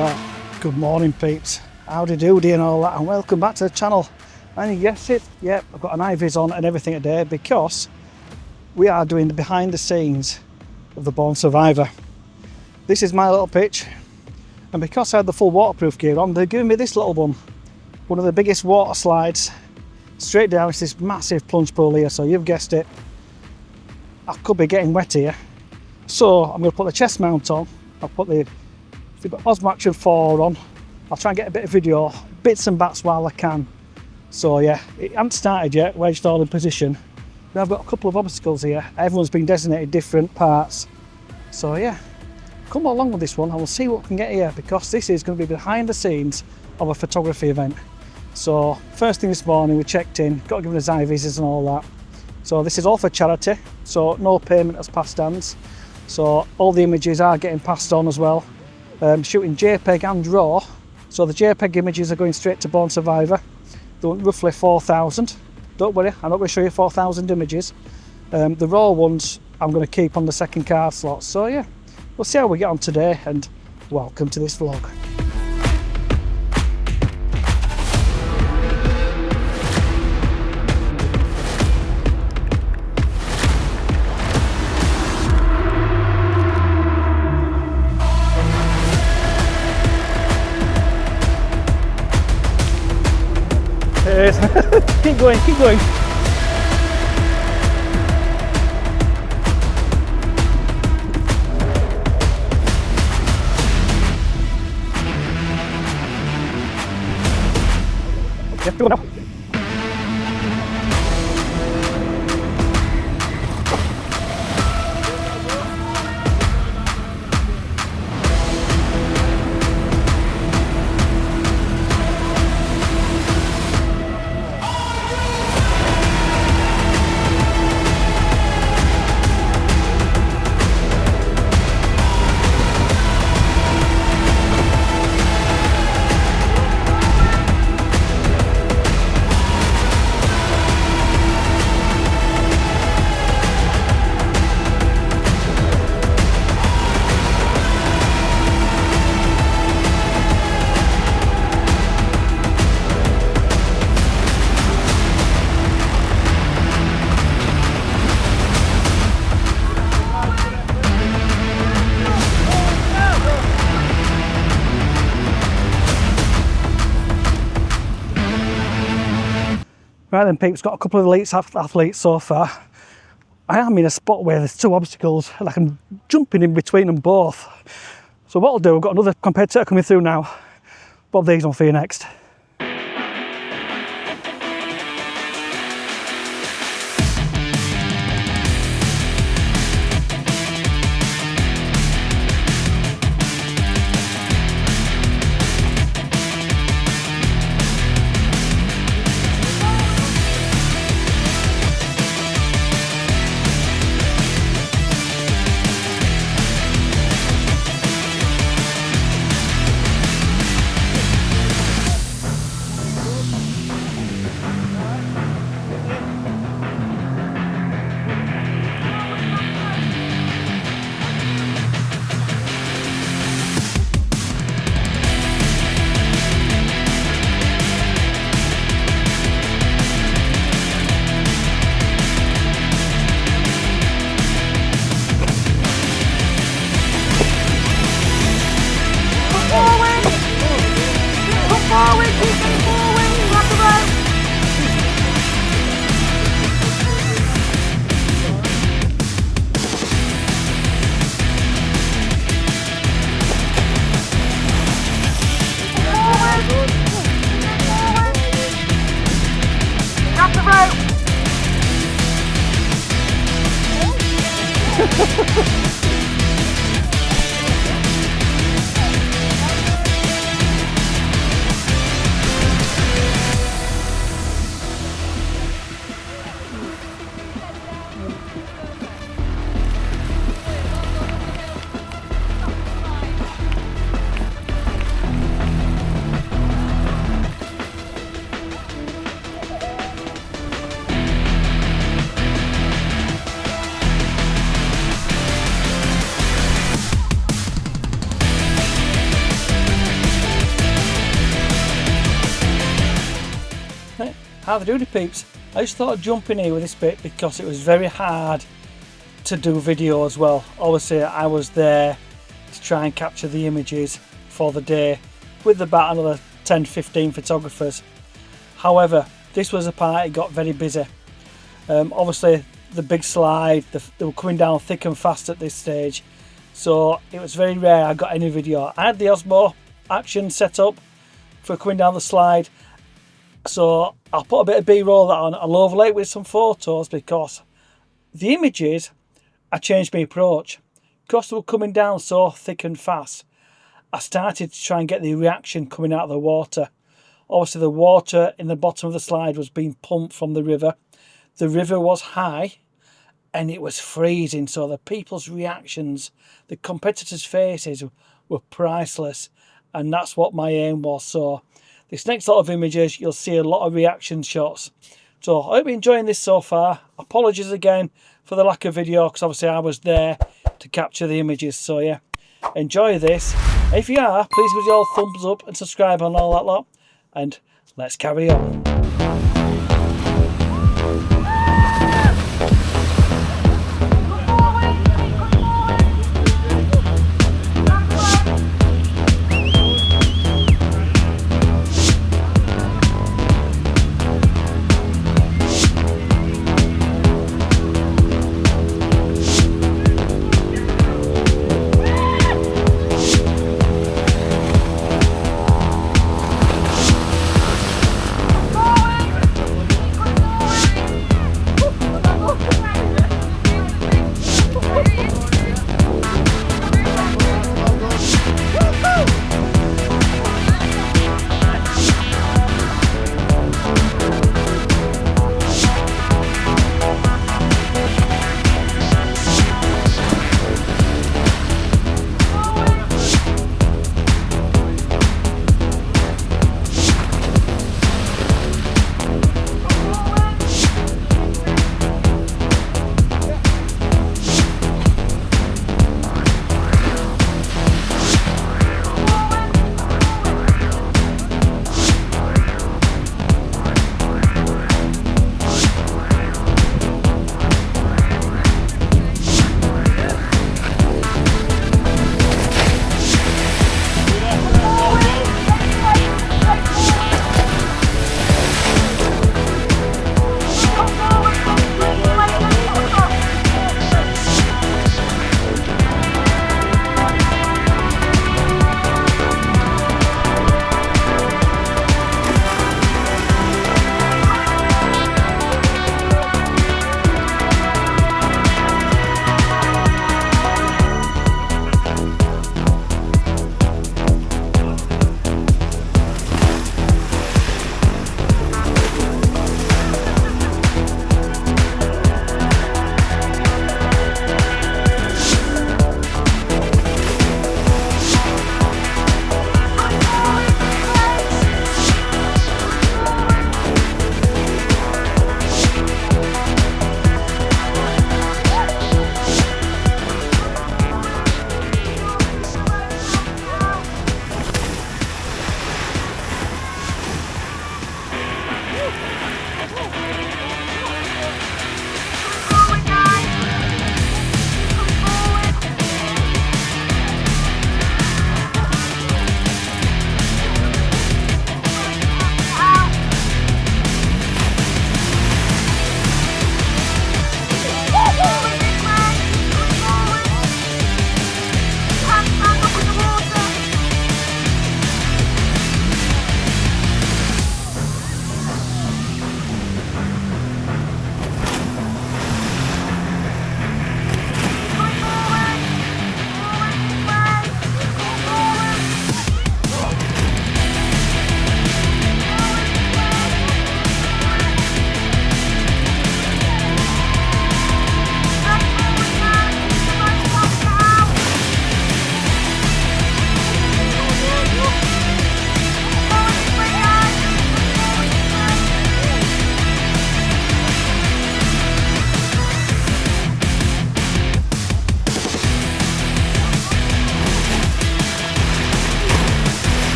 Right, good morning peeps, howdy doody and all that, and welcome back to the channel. And you guessed it, yep, I've got an high-vis on and everything today because we are doing the behind the scenes of the Born Survivor. This is my little pitch, and because I had the full waterproof gear on, they're giving me this little one of the biggest water slides straight down. It's this massive plunge pool here, so you've guessed it, I could be getting wet here. So I'm going to put the chest mount on, I'll put the Osmo Action 4 on, I'll try and get a bit of video, bits and bats while I can. So yeah, it hasn't started yet, wedged all in position. But I've got a couple of obstacles here, everyone's been designated different parts. So yeah, come along with this one and we'll see what we can get here, because this is going to be behind the scenes of a photography event. So first thing this morning we checked in, got given us high visors and all that. So this is all for charity, so no payment as past stands. So all the images are getting passed on as well. Shooting JPEG and RAW. So the JPEG images are going straight to Born Survivor. They're roughly 4,000. Don't worry, I'm not going to show you 4,000 images. The RAW ones I'm going to keep on the second card slot. So yeah, we'll see how we get on today, and welcome to this vlog. Keep going, keep going. Yep, go now. Right then peeps, got a couple of elite athletes so far. I am in a spot where there's two obstacles and I can jump in between them both. So what I'll do, I've got another competitor coming through now. Bob these on for you next. How the doody peeps. I just thought I'd jump in here with this bit because it was very hard to do video as well. Obviously I was there to try and capture the images for the day with about another 10-15 photographers. However, this was a part it got very busy. Obviously the big slide, they were coming down thick and fast at this stage, so it was very rare I got any video. I had the Osmo action set up for coming down the slide, so I'll put a bit of B-roll that on. I'll overlay it with some photos because the images, I changed my approach. Because they were coming down so thick and fast, I started to try and get the reaction coming out of the water. Obviously the water in the bottom of the slide was being pumped from the river. The river was high and it was freezing, so the people's reactions, the competitors' faces were priceless, and that's what my aim was. So this next lot of images, you'll see a lot of reaction shots. So I hope you're enjoying this so far. Apologies again for the lack of video, because obviously I was there to capture the images. So yeah, enjoy this. If you are, please give us your thumbs up and subscribe and all that lot, and let's carry on.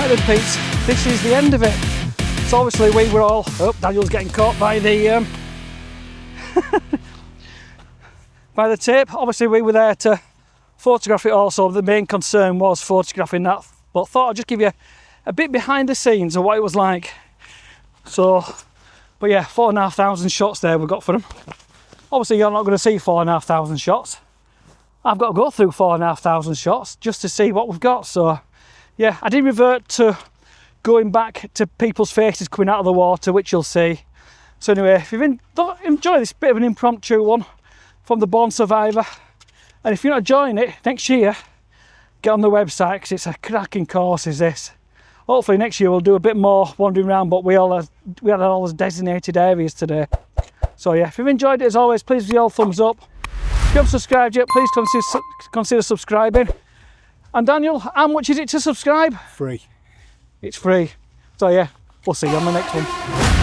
Right then, Pete, this is the end of it. So obviously we were all, oh, Daniel's getting caught by the by the tape. Obviously we were there to photograph it also. The main concern was photographing that, but thought I'd just give you a bit behind the scenes of what it was like. So, but yeah, 4,500 shots there we got for them. Obviously you're not going to see 4,500 shots. I've got to go through 4,500 shots just to see what we've got. So yeah, I did revert to going back to people's faces coming out of the water, which you'll see. So anyway, if you've enjoyed this bit of an impromptu one from the Born Survivor, and if you're not enjoying it next year, get on the website because it's a cracking course is this. Hopefully next year we'll do a bit more wandering around, but we had all those designated areas today. So yeah, if you've enjoyed it as always, please give all thumbs up. If you haven't subscribed yet, please consider subscribing. And Daniel, how much is it to subscribe? Free. It's free. So yeah, we'll see you on the next one.